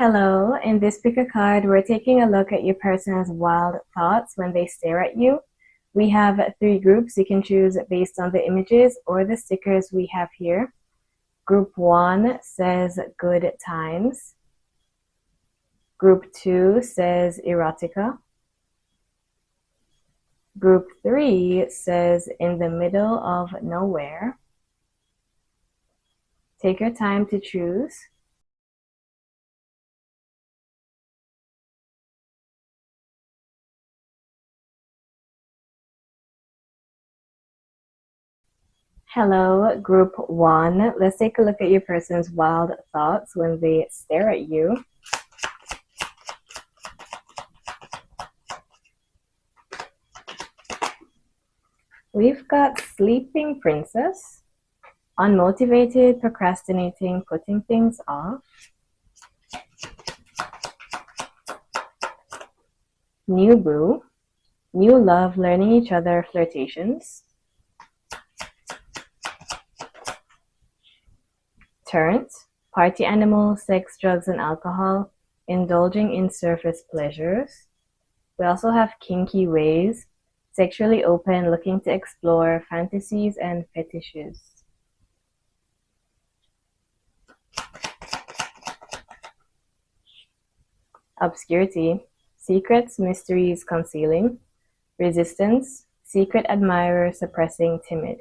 Hello, in this pick a card, we're taking a look at your person's wild thoughts when they stare at you. We have three groups. You can choose based on the images or the stickers we have here. Group 1 says good times. Group 2 says erotica. Group 3 says in the middle of nowhere. Take your time to choose. Hello, Group 1. Let's take a look at your person's wild thoughts when they stare at you. We've got Sleeping Princess, unmotivated, procrastinating, putting things off. New Boo, new love, learning each other, flirtations. Turnt, party animal, sex, drugs, and alcohol, indulging in surface pleasures. We also have Kinky Ways, sexually open, looking to explore fantasies and fetishes. Obscurity, secrets, mysteries, concealing. Resistance, secret admirer, suppressing, timid.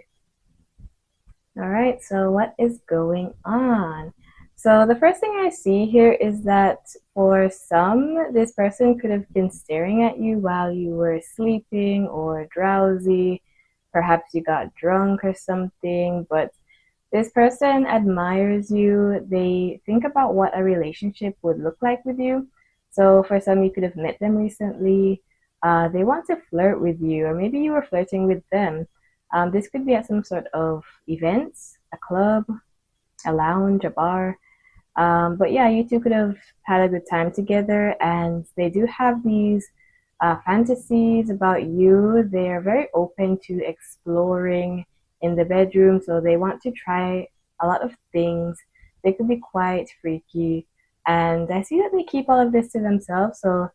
All right, so what is going on? So the first thing I see here is that for some, this person could have been staring at you while you were sleeping or drowsy. Perhaps you got drunk or something, but this person admires you. They think about what a relationship would look like with you. So for some, you could have met them recently. They want to flirt with you, or maybe you were flirting with them. This could be at some sort of events, a club, a lounge, a bar. But yeah, you two could have had a good time together, and they do have these fantasies about you. They're very open to exploring in the bedroom, so they want to try a lot of things. They could be quite freaky, and I see that they keep all of this to themselves, so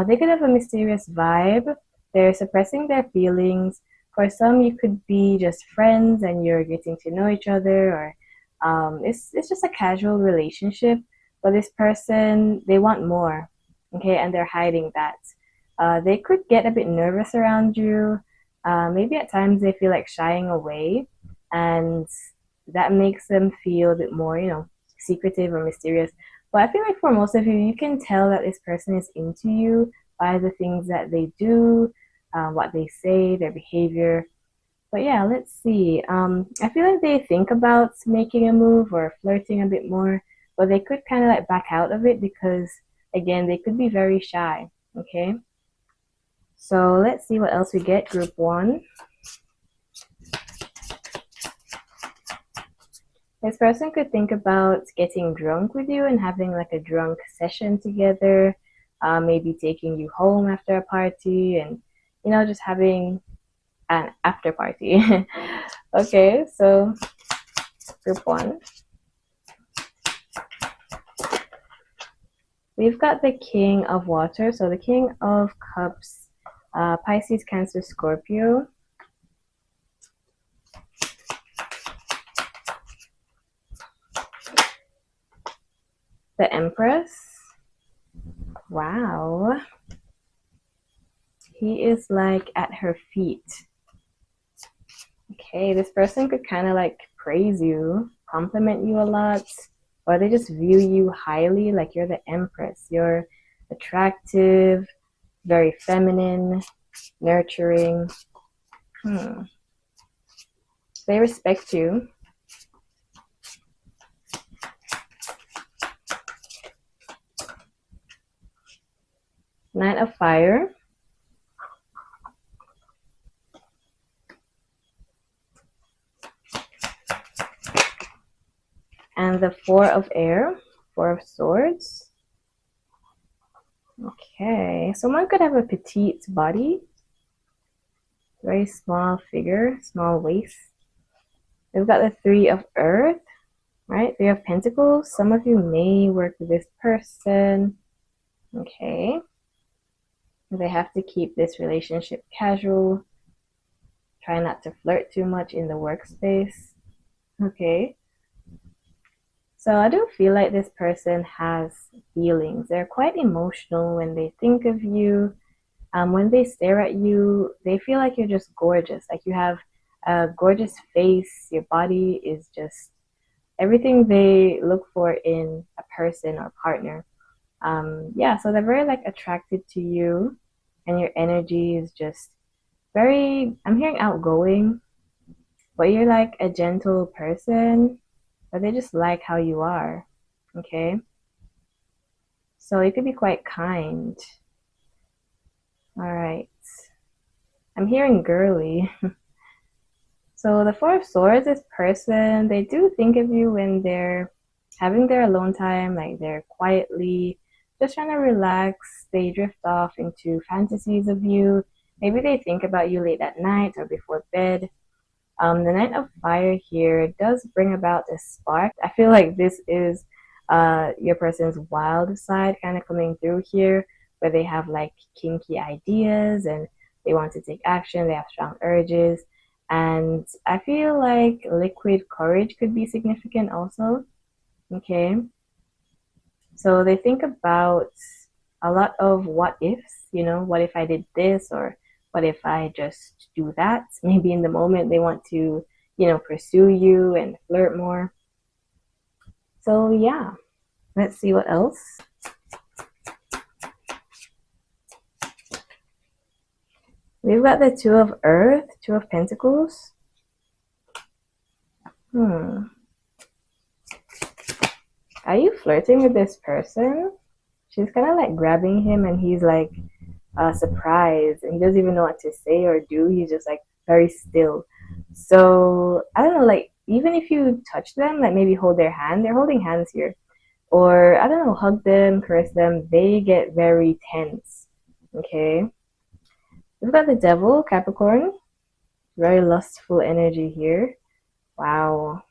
they could have a mysterious vibe. They're suppressing their feelings. For some, you could be just friends and you're getting to know each other, or it's just a casual relationship. But this person, they want more, okay, and they're hiding that. They could get a bit nervous around you. Maybe at times they feel like shying away, and that makes them feel a bit more, secretive or mysterious. But I feel like for most of you, you can tell that this person is into you by the things that they do, what they say, their behavior. But yeah, let's see. I feel like they think about making a move or flirting a bit more, but they could kind of like back out of it because, again, they could be very shy. Okay. So let's see what else we get. Group 1. This person could think about getting drunk with you and having like a drunk session together, maybe taking you home after a party and, just having an after party. Okay, so group 1. We've got the King of Water, so the King of Cups, Pisces, Cancer, Scorpio. The Empress. Wow. He is like at her feet. Okay, this person could kind of like praise you, compliment you a lot, or they just view you highly, like you're the Empress. You're attractive, very feminine, nurturing. They respect you. Knight of Fire. And the Four of Air, Four of Swords. Okay, someone could have a petite body, very small figure, small waist. We've got the Three of Earth, Right? Three of Pentacles. Some of you may work with this person. Okay. They have to keep this relationship casual. Try not to flirt too much in the workspace. Okay. So I do feel like this person has feelings. They're quite emotional when they think of you. When they stare at you, they feel like you're just gorgeous. Like you have a gorgeous face. Your body is just everything they look for in a person or partner. Yeah, so they're very like attracted to you, and your energy is just very, I'm hearing outgoing, but you're like a gentle person, but they just like how you are. Okay, so you could be quite kind. All right, I'm hearing girly. So the Four of Swords, this person, they do think of you when they're having their alone time, like they're quietly just trying to relax. They drift off into fantasies of you. Maybe they think about you late at night or before bed. The Knight of Fire here does bring about a spark. I feel like this is your person's wild side kind of coming through here, where they have like kinky ideas and they want to take action, they have strong urges. And I feel like liquid courage could be significant also. Okay. So they think about a lot of what ifs, what if I did this, or what if I just do that? Maybe in the moment they want to, pursue you and flirt more. So yeah, let's see what else. We've got the Two of Earth, Two of Pentacles. Are you flirting with this person? She's kind of like grabbing him and he's like surprised and he doesn't even know what to say or do. He's just like very still. So I don't know, like even if you touch them, like maybe hold their hand, they're holding hands here, or I don't know, hug them, caress them, they get very tense. Okay. We've got the Devil, Capricorn. Very lustful energy here. Wow.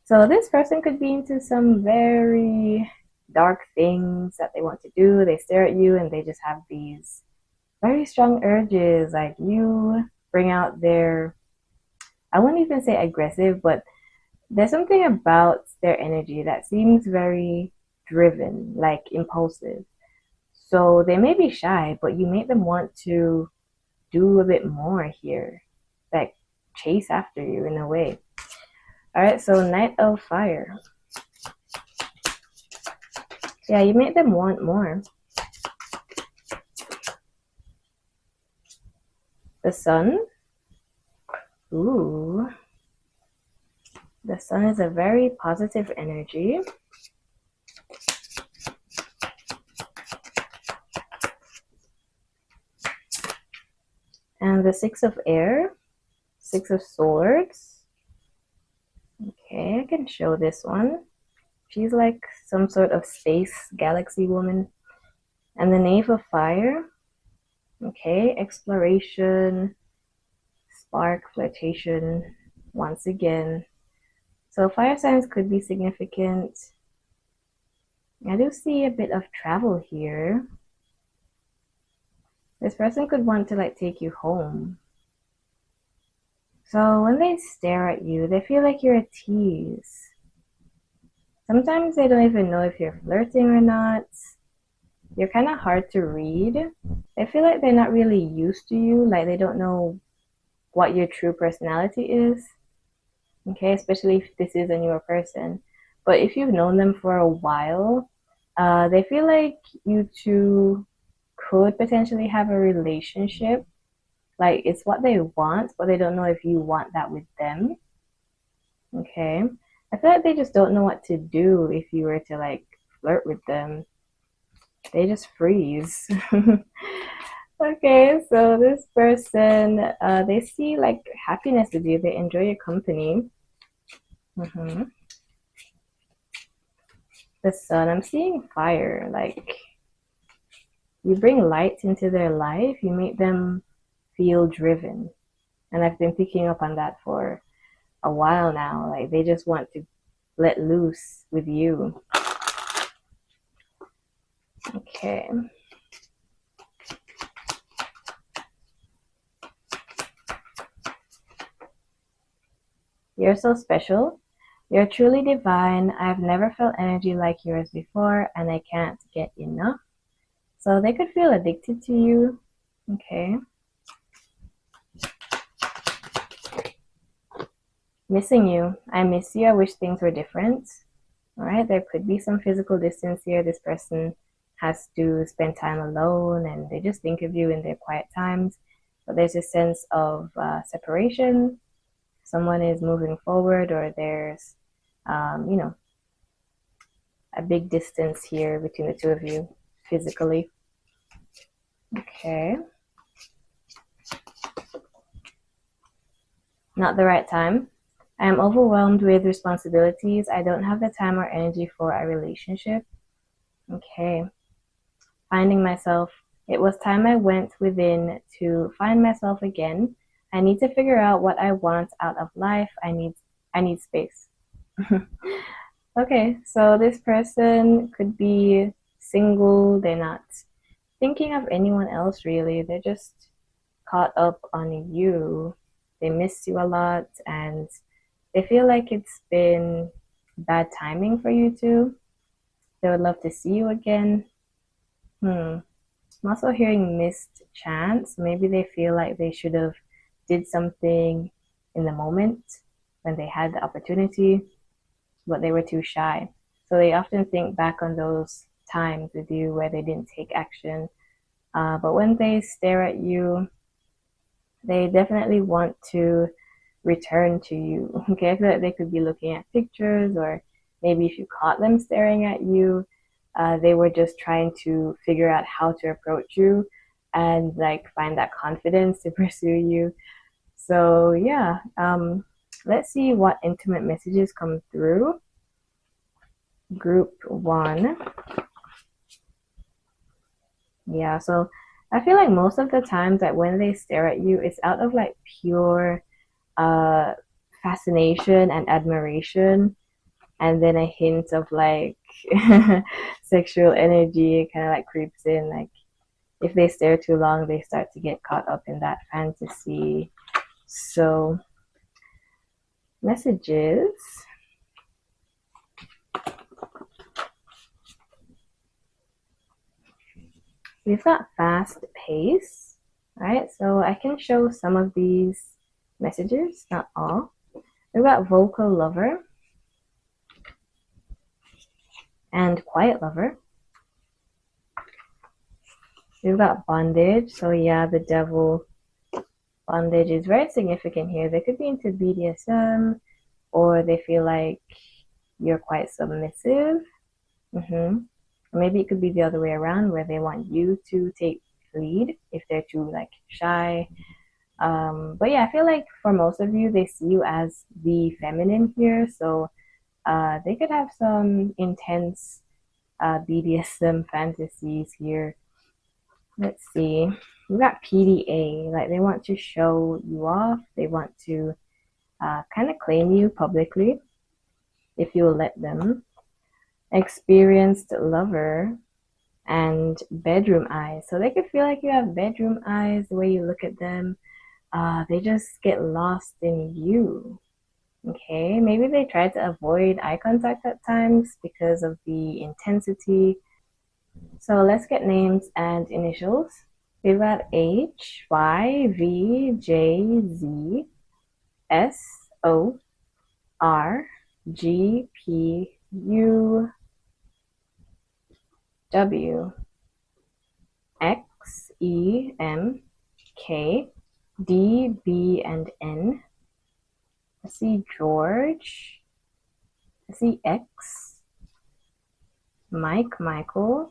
So this person could be into some very dark things that they want to do. They stare at you and they just have these very strong urges. Like you bring out their, I wouldn't even say aggressive, but there's something about their energy that seems very driven, like impulsive. So they may be shy, but you make them want to do a bit more here, like chase after you in a way. All right, so Knight of Fire. Yeah, you make them want more. The Sun. Ooh. The Sun is a very positive energy. And the Six of Air. Six of Swords. Okay, I can show this one. She's like some sort of space galaxy woman. And the Knave of Fire. Okay, exploration, spark, flirtation, once again. So fire signs could be significant. I do see a bit of travel here. This person could want to like take you home. So when they stare at you, they feel like you're a tease. Sometimes they don't even know if you're flirting or not. You're kind of hard to read. They feel like they're not really used to you, like they don't know what your true personality is. Okay, especially if this is a newer person. But if you've known them for a while, they feel like you two could potentially have a relationship. Like it's what they want, but they don't know if you want that with them. Okay. I feel like they just don't know what to do if you were to like flirt with them. They just freeze. Okay, so this person, they see like happiness with you. They enjoy your company. The Sun, I'm seeing fire. Like you bring light into their life. You make them feel driven. And I've been picking up on that for a while now. Like they just want to let loose with you. Okay. You're so special. You're truly divine. I've never felt energy like yours before, and I can't get enough. So they could feel addicted to you. Okay. Missing you. I miss you. I wish things were different. All right. There could be some physical distance here. This person has to spend time alone and they just think of you in their quiet times. But there's a sense of separation. Someone is moving forward, or there's, a big distance here between the two of you physically. Okay. Not the right time. I am overwhelmed with responsibilities. I don't have the time or energy for a relationship. Okay. Finding myself. It was time I went within to find myself again. I need to figure out what I want out of life. I need space. Okay, so this person could be single. They're not thinking of anyone else really. They're just caught up on you. They miss you a lot and they feel like it's been bad timing for you two. They would love to see you again. I'm also hearing missed chance. Maybe they feel like they should have did something in the moment when they had the opportunity, but they were too shy. So they often think back on those times with you where they didn't take action. But when they stare at you, they definitely want to return to you. Okay, I feel like they could be looking at pictures, or maybe if you caught them staring at you, they were just trying to figure out how to approach you and like find that confidence to pursue you. So yeah, let's see what intimate messages come through. Group 1. Yeah, so I feel like most of the times that when they stare at you, it's out of like pure uh fascination and admiration, and then a hint of like sexual energy kind of like creeps in. Like if they stare too long, they start to get caught up in that fantasy. So messages. We've got fast pace, right? So I can show some of these messages, not all. We've got vocal lover and quiet lover. We've got bondage. So yeah, the devil. Bondage is very significant here. They could be into BDSM, or they feel like you're quite submissive. Or maybe it could be the other way around, where they want you to take lead if they're too like shy. But yeah, I feel like for most of you, they see you as the feminine here. So they could have some intense BDSM fantasies here. Let's see. We got PDA. Like they want to show you off. They want to kind of claim you publicly if you will let them. Experienced lover and bedroom eyes. So they could feel like you have bedroom eyes, the way you look at them. They just get lost in you. Okay, maybe they try to avoid eye contact at times because of the intensity. So let's get names and initials. We've got H, Y, V, J, Z, S, O, R, G, P, U, W, X, E, M, K, D, B, and N. I see George. I see X, Mike, Michael,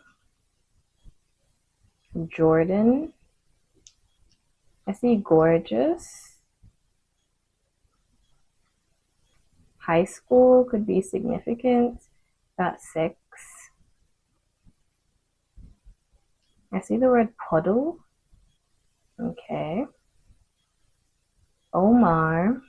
Jordan. I see gorgeous. High school could be significant. Got sex. I see the word puddle. Okay. Omar.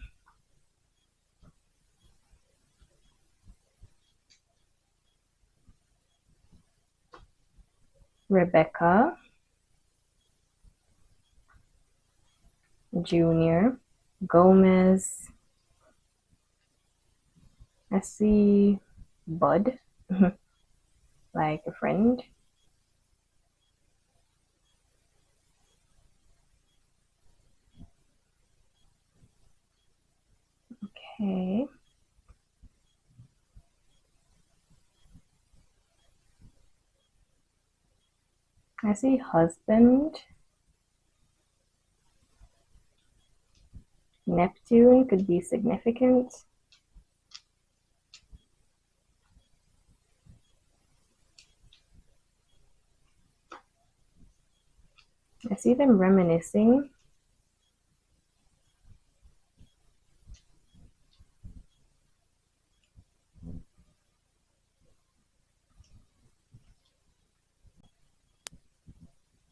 Rebecca, Junior, Gomez. I see Bud, like a friend. Okay. I see husband. Neptune could be significant. I see them reminiscing.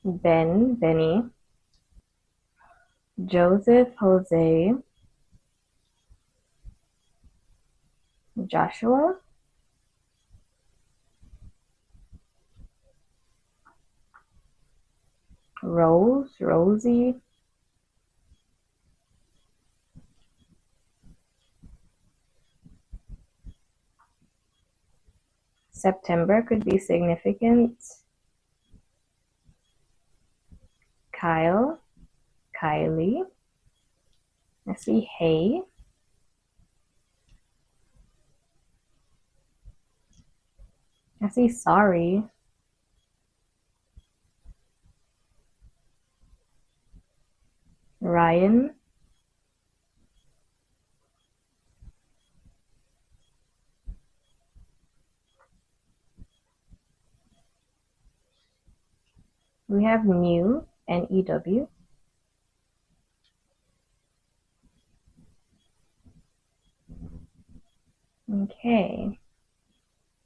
Benny, Joseph, Jose, Joshua, Rose, Rosie, September could be significant. Kyle, Kylie. I see Hay. I see Sorry. Ryan. We have New and EW. Okay.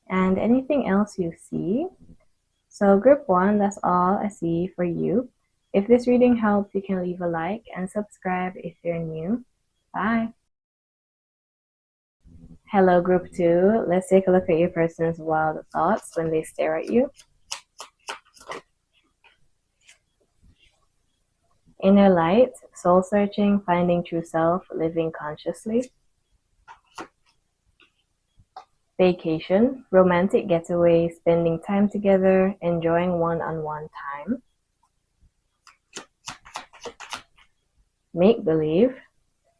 And anything else you see? So group 1, that's all I see for you. If this reading helped, you can leave a like and subscribe if you're new. Bye. Hello, group 2. Let's take a look at your person's wild thoughts when they stare at you. Inner light, soul searching, finding true self, living consciously. Vacation, romantic getaway, spending time together, enjoying one-on-one time. Make-believe,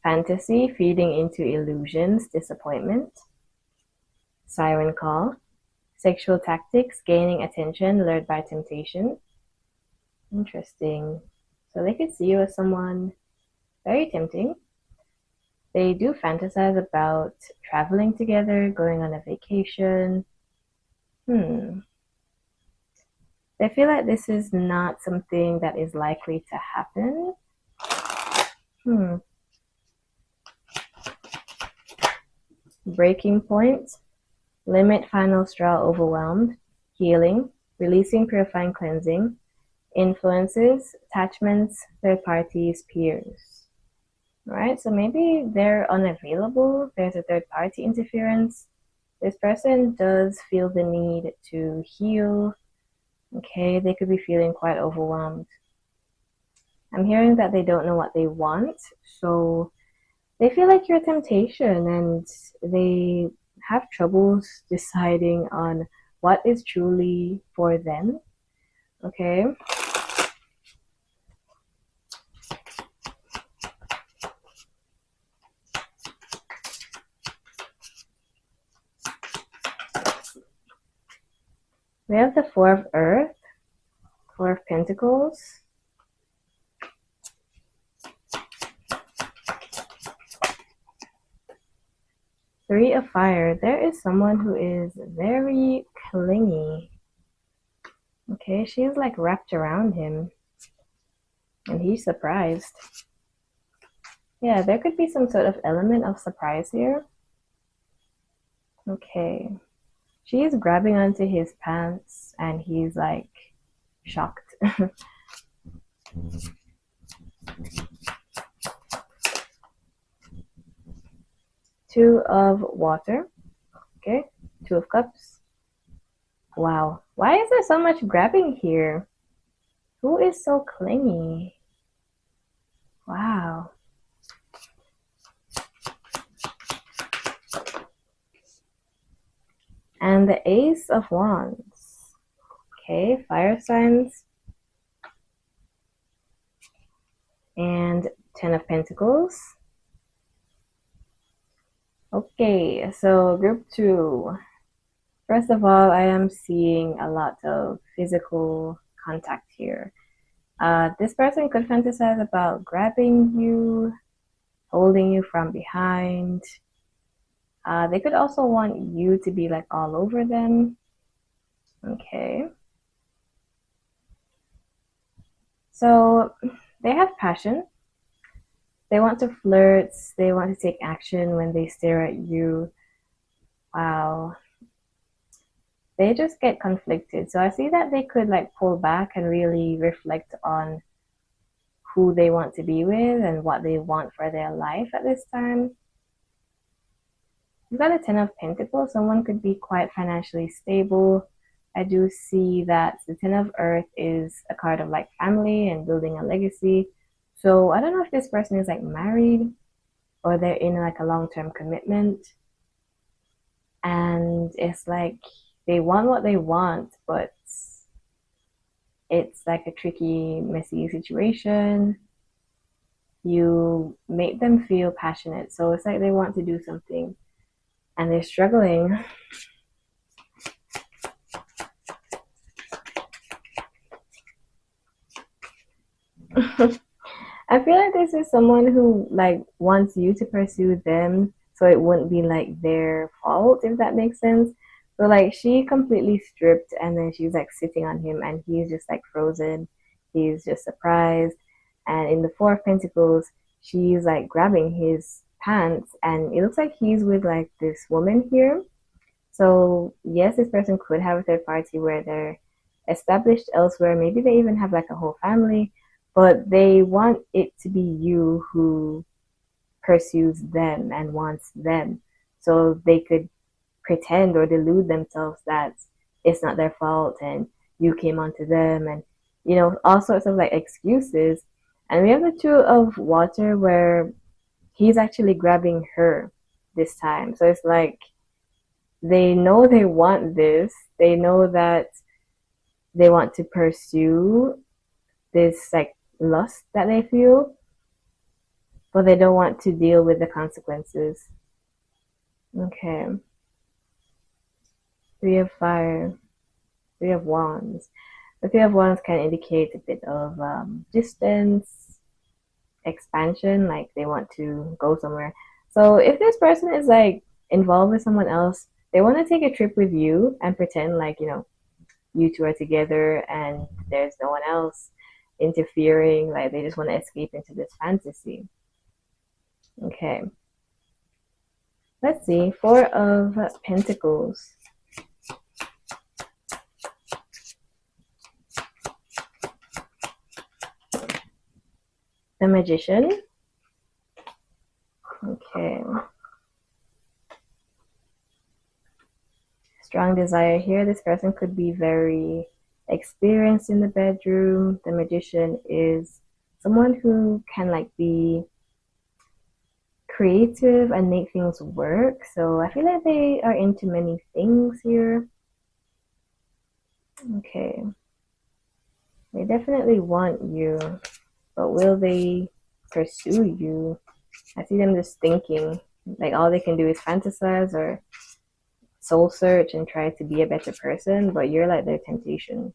fantasy, feeding into illusions, disappointment. Siren call, sexual tactics, gaining attention, lured by temptation. Interesting. So they could see you as someone very tempting. They do fantasize about traveling together, going on a vacation. I feel like this is not something that is likely to happen. Breaking point, limit, final straw, overwhelmed, healing, releasing, purifying, cleansing, influences, attachments, third parties, peers. Right? So maybe they're unavailable. There's a third party interference. This person does feel the need to heal. Okay, they could be feeling quite overwhelmed. I'm hearing that they don't know what they want, so they feel like you're a temptation and they have troubles deciding on what is truly for them. Okay. We have the Four of Earth, Four of Pentacles, Three of Fire. There is someone who is very clingy. Okay, she is like wrapped around him and he's surprised. Yeah, there could be some sort of element of surprise here. Okay. She's grabbing onto his pants and he's like shocked. Two of Water. Okay. Two of Cups. Wow. Why is there so much grabbing here? Who is so clingy? Wow. And the Ace of Wands. Okay, fire signs. And 10 of Pentacles. Okay, so group 2. First of all, I am seeing a lot of physical contact here. This person could fantasize about grabbing you, holding you from behind. They could also want you to be like all over them. Okay. So they have passion. They want to flirt. They want to take action when they stare at you. Wow. They just get conflicted. So I see that they could like pull back and really reflect on who they want to be with and what they want for their life at this time. You've got a 10 of Pentacles. Someone could be quite financially stable. I do see that the 10 of Earth is a card of like family and building a legacy. So I don't know if this person is like married or they're in like a long-term commitment. And it's like they want what they want, but it's like a tricky, messy situation. You make them feel passionate. So it's like they want to do something and they're struggling. I feel like this is someone who like wants you to pursue them, so it wouldn't be like their fault, if that makes sense. So like she completely stripped and then she's like sitting on him and he's just like frozen. He's just surprised. And in the 4 of Pentacles, she's like grabbing his pants and it looks like he's with like this woman here. So yes, this person could have a third party where they're established elsewhere. Maybe they even have like a whole family, but they want it to be you who pursues them and wants them. So they could pretend or delude themselves that it's not their fault and you came onto them and, you know, all sorts of like excuses. And we have the 2 of Water where he's actually grabbing her this time. So it's like they know they want this. They know that they want to pursue this like lust that they feel, but they don't want to deal with the consequences. Okay. 3 of Fire, 3 of Wands. The 3 of Wands can indicate a bit of distance, expansion, like they want to go somewhere. So if this person is like involved with someone else, they want to take a trip with you and pretend like, you know, you two are together and there's no one else interfering. Like they just want to escape into this fantasy. Okay. Let's see. 4 of Pentacles. The Magician. Okay. Strong desire here. This person could be very experienced in the bedroom. The Magician is someone who can like be creative and make things work. So I feel like they are into many things here. Okay. They definitely want you, but will they pursue you? I see them just thinking like all they can do is fantasize or soul search and try to be a better person, but you're like their temptation.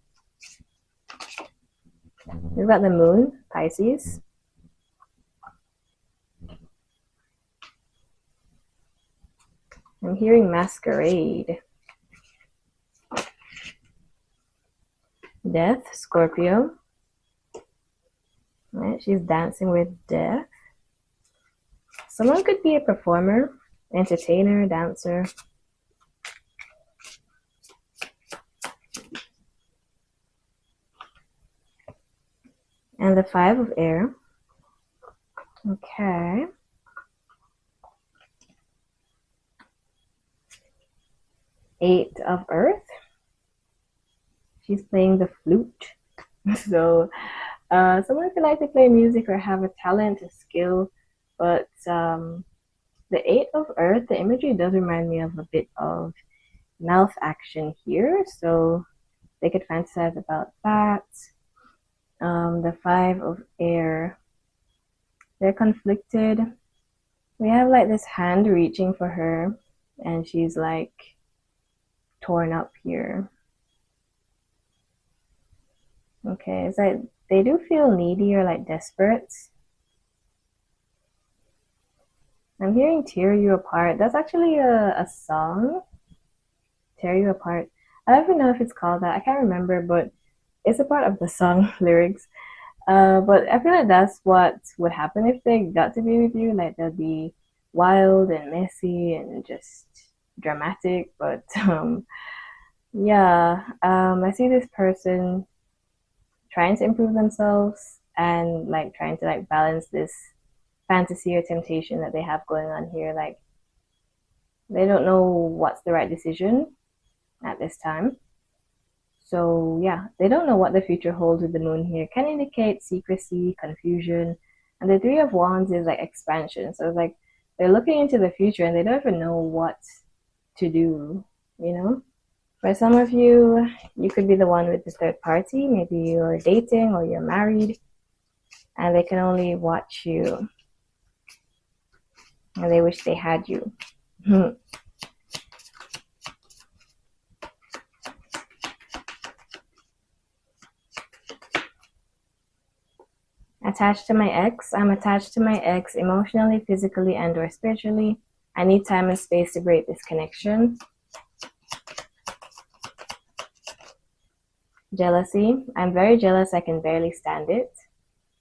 We've got the Moon, Pisces. I'm hearing Masquerade. Death, Scorpio. Right, she's dancing with death. Someone could be a performer, entertainer, dancer. And the 5 of Air. Okay. Eight of Earth. she's playing the flute. So someone could like to play music or have a talent, a skill, but the Eight of Earth, the imagery does remind me of a bit of mouth action here, so they could fantasize about that. The Five of Air, they're conflicted. We have like this hand reaching for her, and she's like torn up here. Okay, it's like they do feel needy or like desperate. I'm hearing Tear You Apart. That's actually a song. Tear You Apart. I don't even know if it's called that. I can't remember, but it's a part of the song lyrics. But I feel like that's what would happen if they got to be with you. Like they'll be wild and messy and just dramatic. But yeah, I see this person trying to improve themselves and like trying to like balance this fantasy or temptation that they have going on here. Like they don't know what's the right decision at this time. So yeah, they don't know what the future holds with the moon here. Can indicate secrecy, confusion, and the Three of Wands is like expansion. So it's like they're looking into the future and they don't even know what to do, you know? For some of you, you could be the one with the third party. Maybe you're dating or you're married and they can only watch you and they wish they had you. Attached to my ex. I'm attached to my ex emotionally, physically, and or spiritually. I need time and space to break this connection. Jealousy. I'm very jealous. I can barely stand it.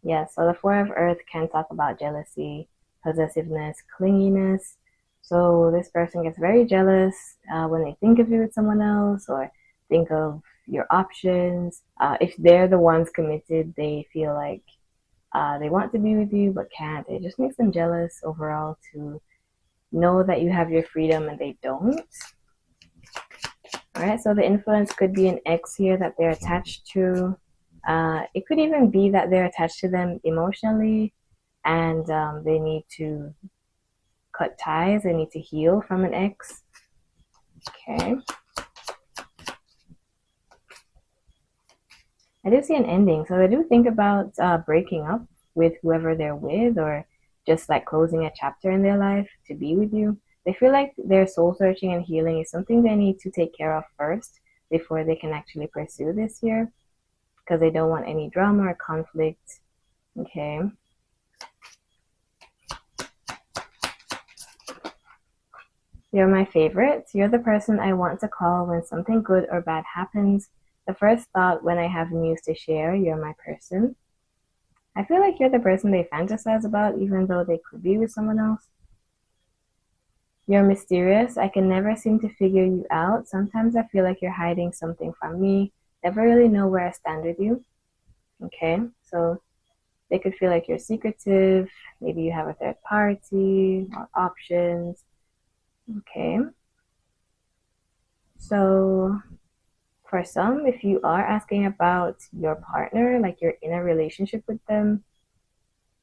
Yeah, so the Four of Earth can talk about jealousy, possessiveness, clinginess. So this person gets very jealous when they think of you with someone else or think of your options. If they're the ones committed, they feel like they want to be with you but can't. It just makes them jealous overall to know that you have your freedom and they don't. All right, so the influence could be an ex here that they're attached to. It could even be that they're attached to them emotionally and they need to cut ties, they need to heal from an ex. Okay. I do see an ending, so they do think about breaking up with whoever they're with or just like closing a chapter in their life to be with you. They feel like their soul searching and healing is something they need to take care of first before they can actually pursue this year because they don't want any drama or conflict. Okay. You're my favorite. You're the person I want to call when something good or bad happens. The first thought when I have news to share, you're my person. I feel like you're the person they fantasize about even though they could be with someone else. You're mysterious. I can never seem to figure you out. Sometimes I feel like you're hiding something from me. Never really know where I stand with you. Okay, so they could feel like you're secretive. Maybe you have a third party or options. Okay. So for some, if you are asking about your partner, like you're in a relationship with them,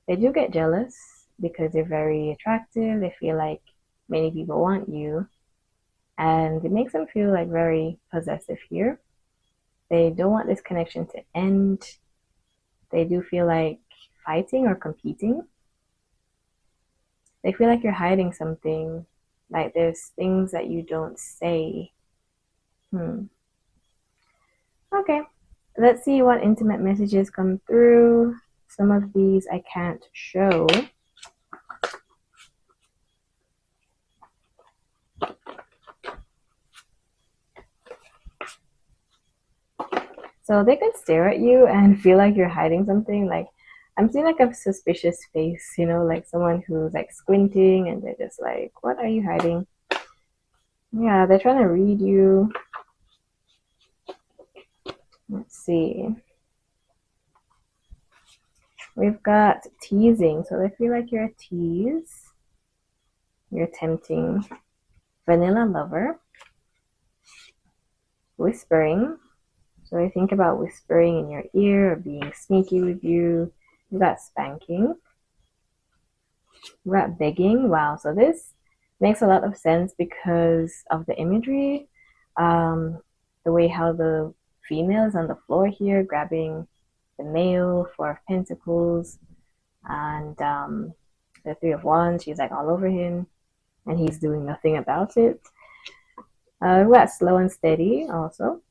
they do get jealous because they're very attractive. They feel like many people want you. And it makes them feel like very possessive here. They don't want this connection to end. They do feel like fighting or competing. They feel like you're hiding something. Like there's things that you don't say. Okay, let's see what intimate messages come through. Some of these I can't show. So they could stare at you and feel like you're hiding something. Like I'm seeing like a suspicious face, you know, like someone who's like squinting and they're just like, what are you hiding? Yeah, they're trying to read you. Let's see. We've got teasing. So they feel like you're a tease. You're tempting. Vanilla lover. Whispering. So I think about whispering in your ear or being sneaky with you. You got spanking. We got begging. Wow. So this makes a lot of sense because of the imagery. The way how the female is on the floor here, grabbing the male, Four of Pentacles, and the Three of Wands. She's like all over him, and he's doing nothing about it. We got slow and steady also.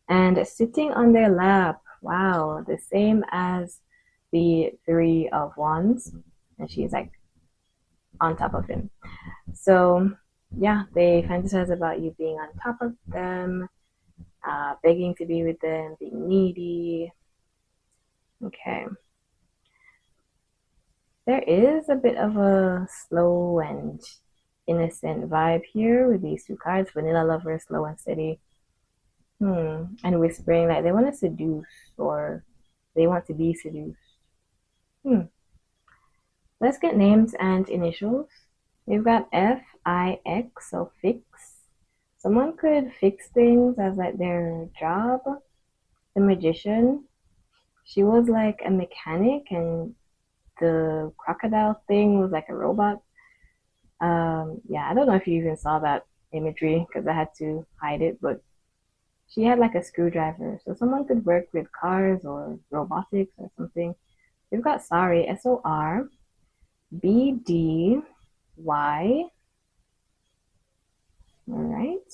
And sitting on their lap. Wow, the same as the Three of Wands. And she's like on top of him. So, yeah, they fantasize about you being on top of them, begging to be with them, being needy. Okay. There is a bit of a slow and innocent vibe here with these two cards. Vanilla Lover, slow and steady. And whispering, like they want to seduce or they want to be seduced. Let's get names and initials. We've got F-I-X, so fix. Someone could fix things as like their job. The Magician. She was like a mechanic and the crocodile thing was like a robot. Yeah, I don't know if you even saw that imagery because I had to hide it, but she had like a screwdriver. So someone could work with cars or robotics or something. We've got Sorry, S-O-R, B-D-Y, all right,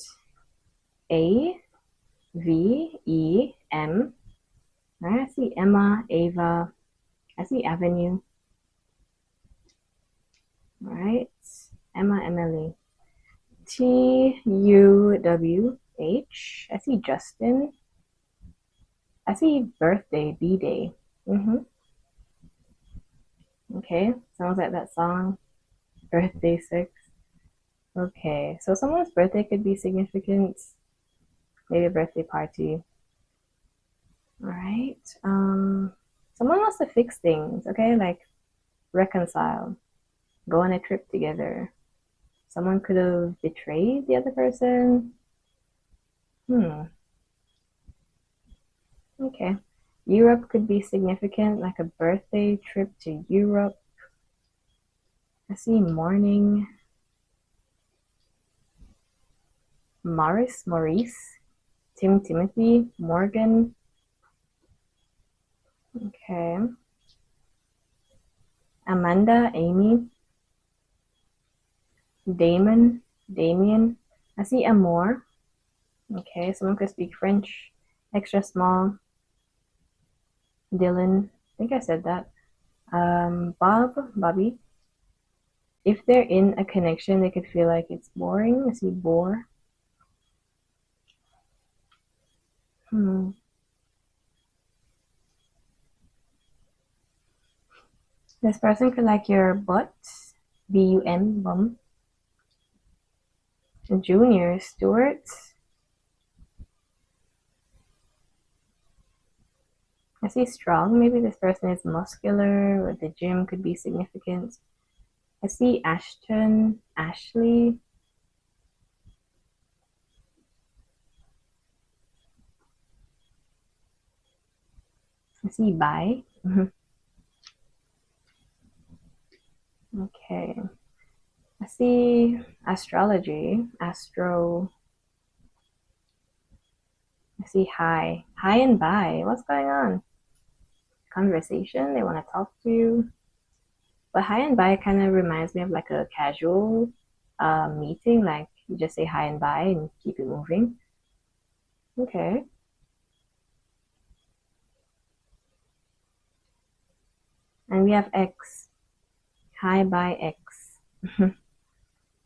A-V-E-M. I see Emma, Ava, I see Avenue. All right, Emma, Emily. T-U-W-H. I see Justin. I see birthday, B-Day. Okay, sounds like that song, Birthday 6. Okay, so someone's birthday could be significant. Maybe a birthday party. All right. Someone wants to fix things, okay? Like reconcile, go on a trip together. Someone could have betrayed the other person. Okay. Europe could be significant, like a birthday trip to Europe. I see mourning. Maurice, Timothy, Morgan. Okay. Amanda, Amy. Damien. I see Amour. Okay, someone could speak French. Extra small. Dylan. I think I said that. Bobby. If they're in a connection, they could feel like it's boring. I see bore. This person could like your butt. B-U-M, bum. Junior, Stuart. I see strong. Maybe this person is muscular or the gym could be significant. I see Ashton, Ashley. I see bi. Okay. I see astrology, astro. I see high and bi. What's going on? Conversation, they want to talk to you. But high and bi kind of reminds me of like a casual meeting, like you just say hi and bye and keep it moving. Okay. And we have X, hi, bye, X.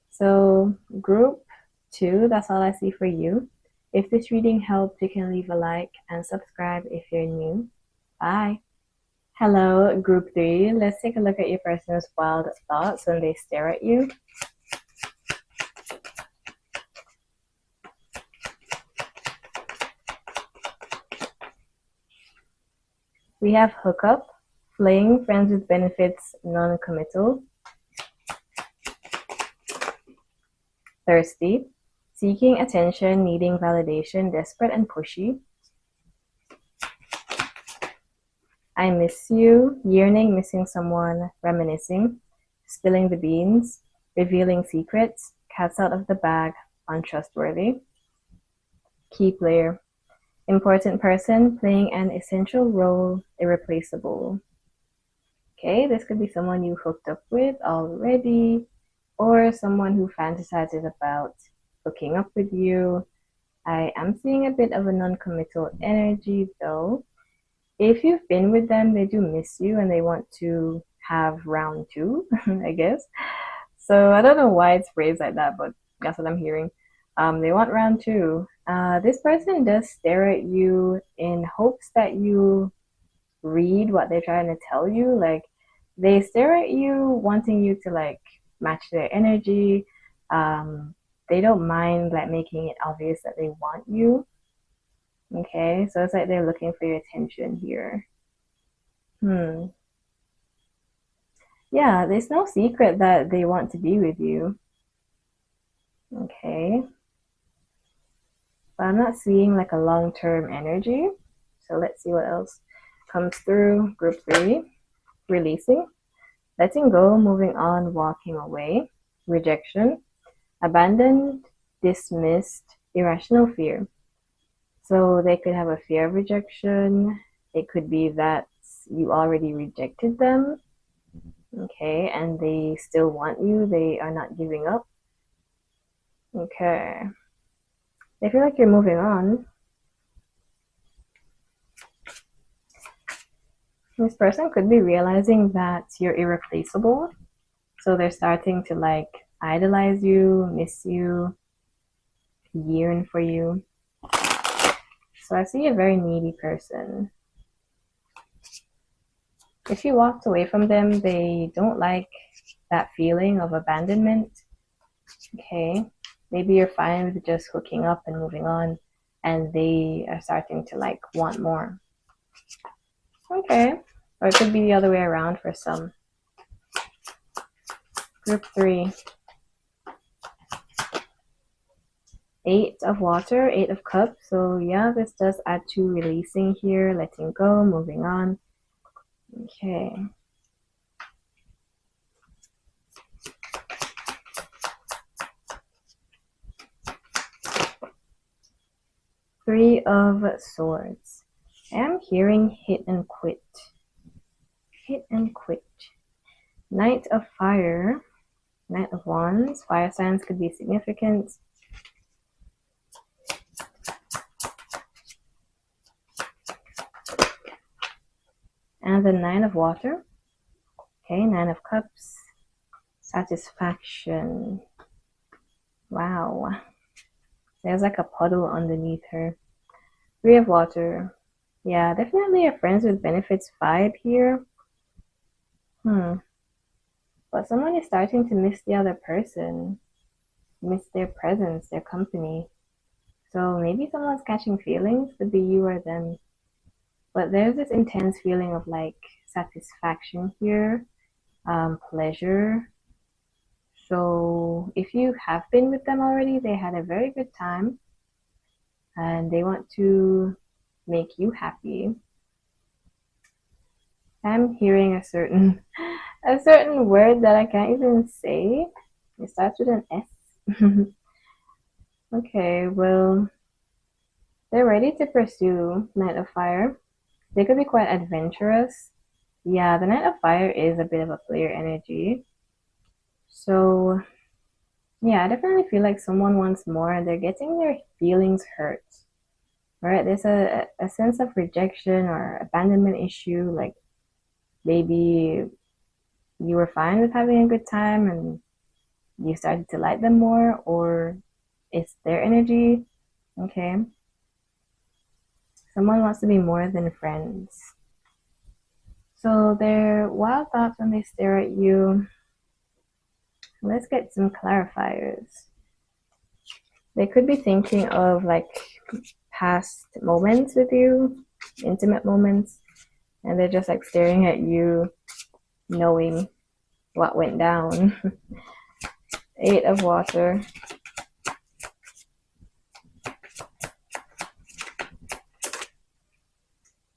So group 2, that's all I see for you. If this reading helped, you can leave a like and subscribe if you're new. Bye. Hello, group 3. Let's take a look at your person's wild thoughts when they stare at you. We have hookup, fling, friends with benefits, non-committal. Thirsty, seeking attention, needing validation, desperate and pushy. I miss you, yearning, missing someone, reminiscing, spilling the beans, revealing secrets, cats out of the bag, untrustworthy. Key player, important person, playing an essential role, irreplaceable. Okay, this could be someone you hooked up with already, or someone who fantasizes about hooking up with you. I am seeing a bit of a non-committal energy though. If you've been with them, they do miss you and they want to have round two, I guess. So I don't know why it's phrased like that, but that's what I'm hearing. They want round two. This person does stare at you in hopes that you read what they're trying to tell you. Like they stare at you wanting you to like match their energy. They don't mind like making it obvious that they want you. Okay, so it's like they're looking for your attention here. Yeah, there's no secret that they want to be with you. Okay, but I'm not seeing like a long-term energy. So let's see what else comes through. Group 3, releasing, letting go, moving on, walking away, rejection, abandoned, dismissed, irrational fear. So they could have a fear of rejection. It could be that you already rejected them, okay, and they still want you. They are not giving up. Okay. They feel like you're moving on. This person could be realizing that you're irreplaceable. So they're starting to like idolize you, miss you, yearn for you. So I see a very needy person. If you walked away from them, they don't like that feeling of abandonment. Okay. Maybe you're fine with just hooking up and moving on, and they are starting to like want more. Okay. Or it could be the other way around for some. Group 3. 8 of water, 8 of cups. So yeah, this does add to releasing here, letting go, moving on. Okay. Three of Swords. I am hearing hit and quit. Hit and quit. Knight of Fire. Knight of Wands. Fire signs could be significant. And the Nine of Water. Okay, Nine of Cups. Satisfaction. Wow. There's like a puddle underneath her. Three of Water. Yeah, definitely a friends with benefits vibe here. But someone is starting to miss the other person. Miss their presence, their company. So maybe someone's catching feelings, could be you or them. But there's this intense feeling of like satisfaction here, pleasure. So if you have been with them already, they had a very good time and they want to make you happy. I'm hearing a certain word that I can't even say. It starts with an S. Okay, well, they're ready to pursue Knight of Fire. They could be quite adventurous. Yeah, the Knight of Fire is a bit of a player energy. So, yeah, I definitely feel like someone wants more and they're getting their feelings hurt. Right? There's a sense of rejection or abandonment issue. Like maybe you were fine with having a good time and you started to like them more, or it's their energy. Okay. Someone wants to be more than friends. So their wild thoughts when they stare at you. Let's get some clarifiers. They could be thinking of like past moments with you, intimate moments, and they're just like staring at you, knowing what went down. 8 of Water.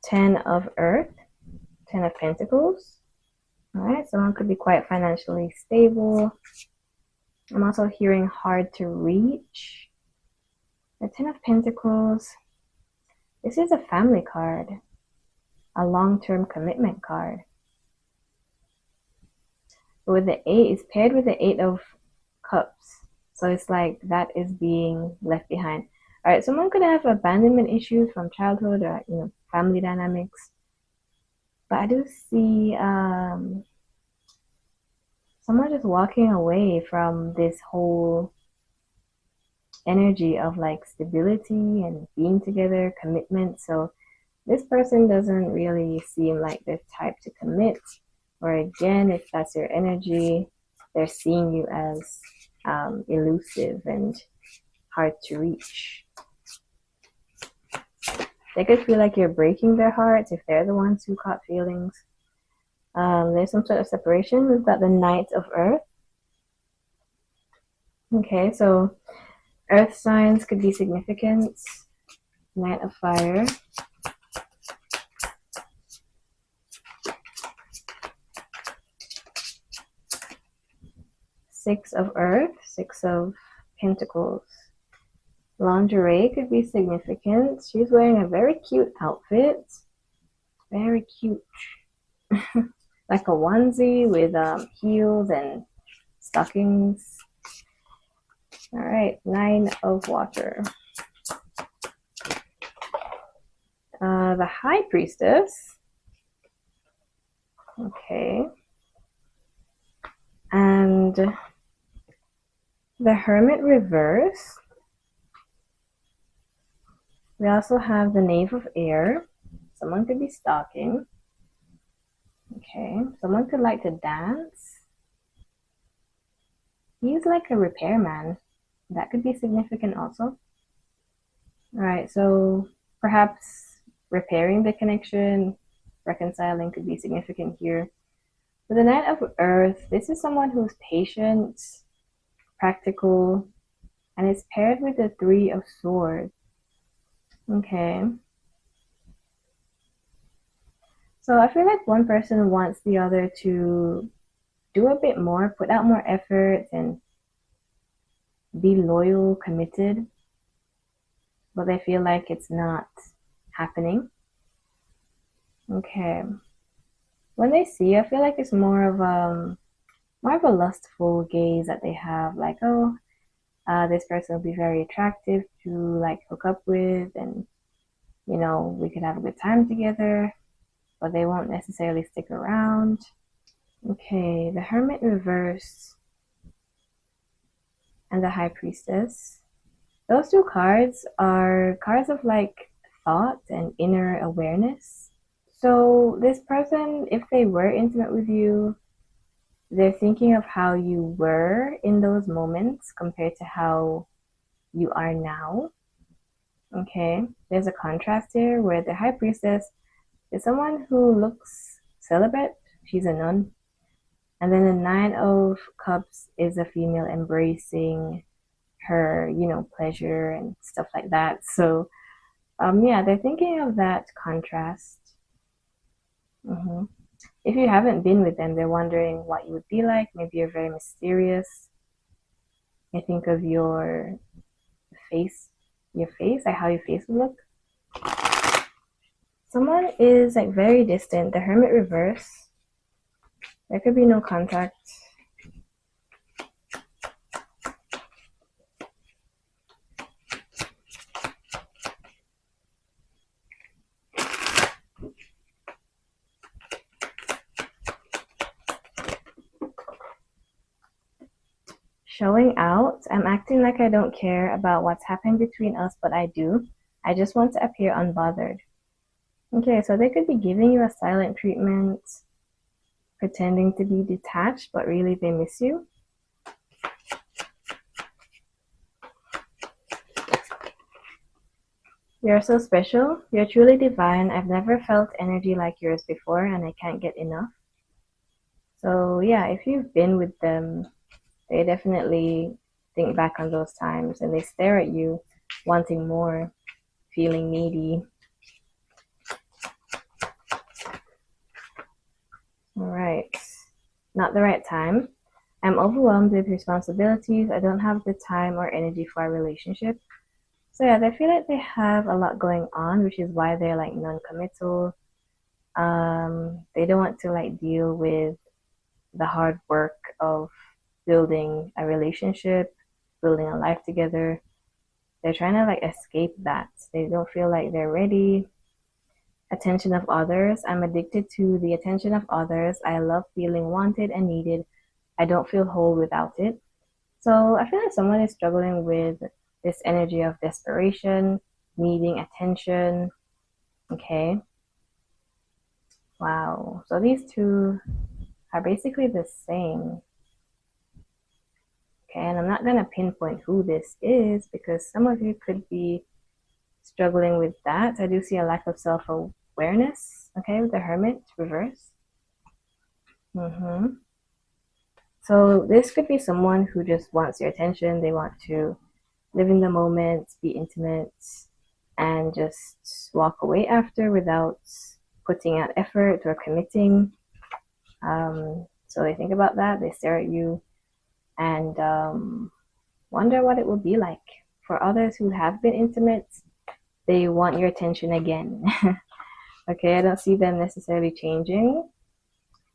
10 of Earth. Ten of Pentacles. All right, someone could be quite financially stable. I'm also hearing hard to reach. The Ten of Pentacles. This is a family card, a long-term commitment card. With the 8, it's paired with the 8 of Cups. So it's like that is being left behind. All right, someone could have abandonment issues from childhood or, family dynamics. But I do see someone just walking away from this whole energy of like stability and being together, commitment. So this person doesn't really seem like the type to commit. Or again, if that's your energy, they're seeing you as elusive and hard to reach. They could feel like you're breaking their hearts if they're the ones who caught feelings. There's some sort of separation. We've got the Knight of Earth. Okay, so Earth signs could be significant. Knight of Fire. Six of Earth, Six of Pentacles. Lingerie could be significant. She's wearing a very cute outfit. Very cute. Like a onesie with heels and stockings. All right, Nine of Water. The High Priestess. Okay. And the Hermit reverse. We also have the Knave of Air. Someone could be stalking. Okay. Someone could like to dance. He's like a repairman. That could be significant also. Alright, so perhaps repairing the connection, reconciling could be significant here. With the Knight of Earth, this is someone who's patient, practical, and it's paired with the Three of Swords. Okay. So I feel like one person wants the other to do a bit more, put out more effort, and be loyal, committed, but they feel like it's not happening. Okay. When they see, I feel like it's more of a lustful gaze that they have, like, oh, this person will be very attractive to like hook up with, and we could have a good time together, but they won't necessarily stick around. Okay, the Hermit reverse and the High Priestess. Those two cards are cards of like thought and inner awareness. So this person, if they were intimate with you, they're thinking of how you were in those moments compared to how you are now. Okay, there's a contrast here where the High Priestess is someone who looks celibate. She's a nun. And then the Nine of Cups is a female embracing her, pleasure and stuff like that. So, yeah, they're thinking of that contrast. If you haven't been with them, they're wondering what you would be like. Maybe you're very mysterious. They think of your face, like how your face would look. Someone is like very distant. The Hermit reverse. There could be no contact. Showing out. I'm acting like I don't care about what's happening between us, but I do. I just want to appear unbothered. Okay, so they could be giving you a silent treatment, pretending to be detached, but really they miss you. You're so special. You're truly divine. I've never felt energy like yours before, and I can't get enough. So yeah, if you've been with them, they definitely think back on those times and they stare at you, wanting more, feeling needy. All right. Not the right time. I'm overwhelmed with responsibilities. I don't have the time or energy for a relationship. So yeah, they feel like they have a lot going on, which is why they're like non-committal. They don't want to like deal with the hard work of building a relationship, building a life together. They're trying to like escape that. They don't feel like they're ready. Attention of others. I'm addicted to the attention of others. I love feeling wanted and needed. I don't feel whole without it. So I feel like someone is struggling with this energy of desperation, needing attention. Okay. Wow. So these two are basically the same. Okay. And I'm not going to pinpoint who this is because some of you could be struggling with that. I do see a lack of self awareness. Okay. With the Hermit reverse. So this could be someone who just wants your attention. They want to live in the moment, be intimate, and just walk away after without putting out effort or committing. So they think about that, they stare at you and wonder what it will be like. For others who have been intimate, they want your attention again. Okay, I don't see them necessarily changing.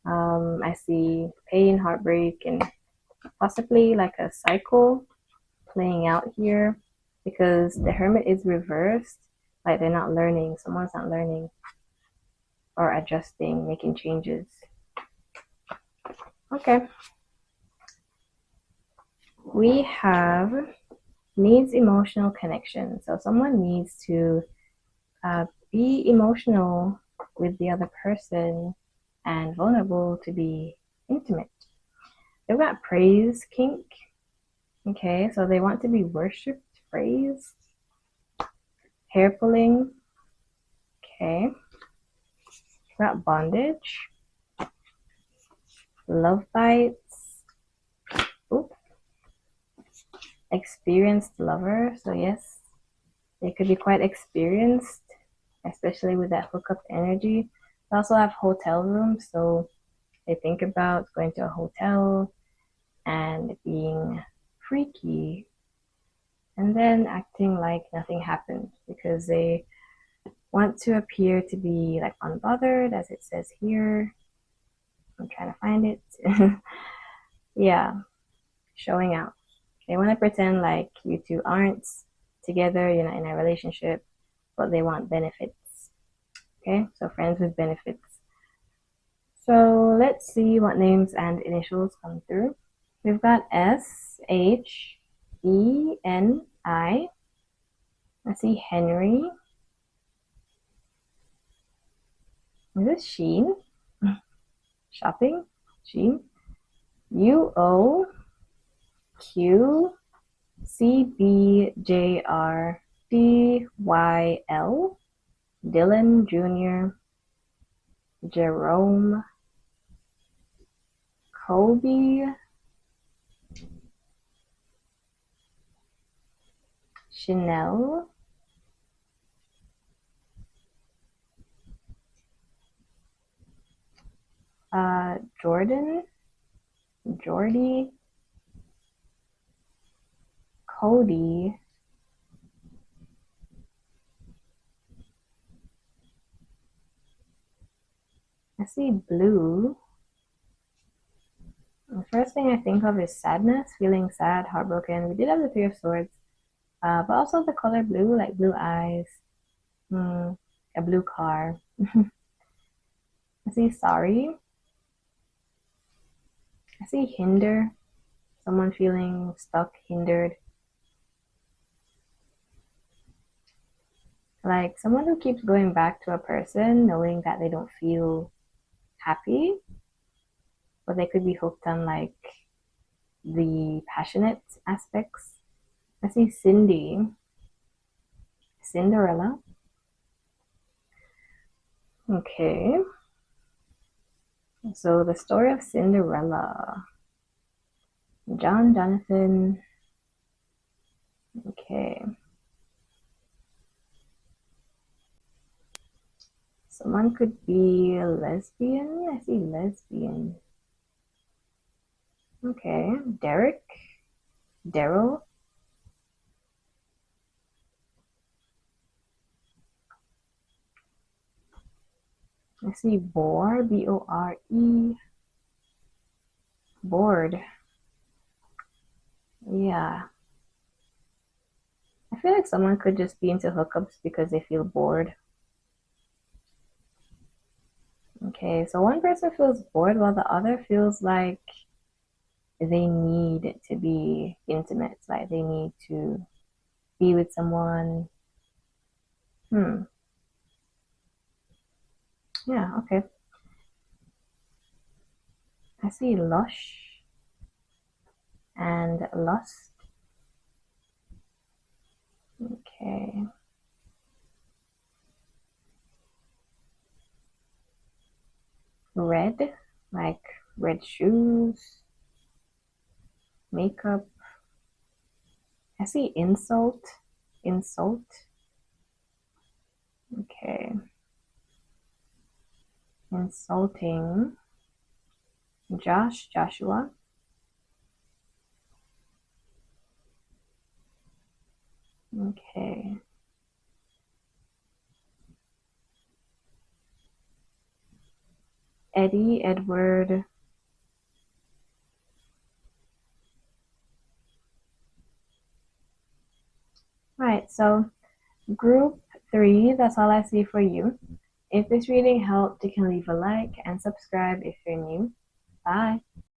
I see pain, heartbreak, and possibly like a cycle playing out here because the Hermit is reversed. Like they're not learning, someone's not learning or adjusting, making changes. Okay. We have needs emotional connection. So someone needs to be emotional with the other person and vulnerable to be intimate. They've got praise kink. Okay, so they want to be worshipped, praised, hair pulling. Okay, got bondage, love bites. Oop. Experienced lover. So yes, they could be quite experienced, especially with that hookup energy. They also have hotel rooms, so they think about going to a hotel and being freaky and then acting like nothing happened because they want to appear to be like unbothered, as it says here. I'm trying to find it. Yeah, showing out. They want to pretend like you two aren't together, you're not in a relationship, but they want benefits. Okay, so friends with benefits. So let's see what names and initials come through. We've got SHENI. I see Henry. Is this Sheen? Shopping? Sheen? UOQCBJRDYL. Dylan Jr. Jerome. Kobe. Chanel. Jordan. Jordy. Cody. I see blue. The first thing I think of is sadness, feeling sad, heartbroken. We did have the Three of Swords, but also the color blue, like blue eyes, a blue car. I see sorry. I see hinder, someone feeling stuck, hindered. Like someone who keeps going back to a person knowing that they don't feel happy, but they could be hooked on like the passionate aspects. I see Cindy, Cinderella. Okay. So the story of Cinderella. John Jonathan. Okay. Someone could be a lesbian. I see lesbian. Okay, Derek, Daryl. I see bore, B-O-R-E, bored. Yeah. I feel like someone could just be into hookups because they feel bored. Okay, so one person feels bored while the other feels like they need to be intimate, like they need to be with someone. Hmm. Yeah, okay. I see lush and lust. Okay. Red, like red shoes, makeup. I see insult, insult. Okay. Insulting. Joshua. Okay. Eddie, Edward. Right, so group 3, that's all I see for you. If this reading helped, you can leave a like and subscribe if you're new. Bye.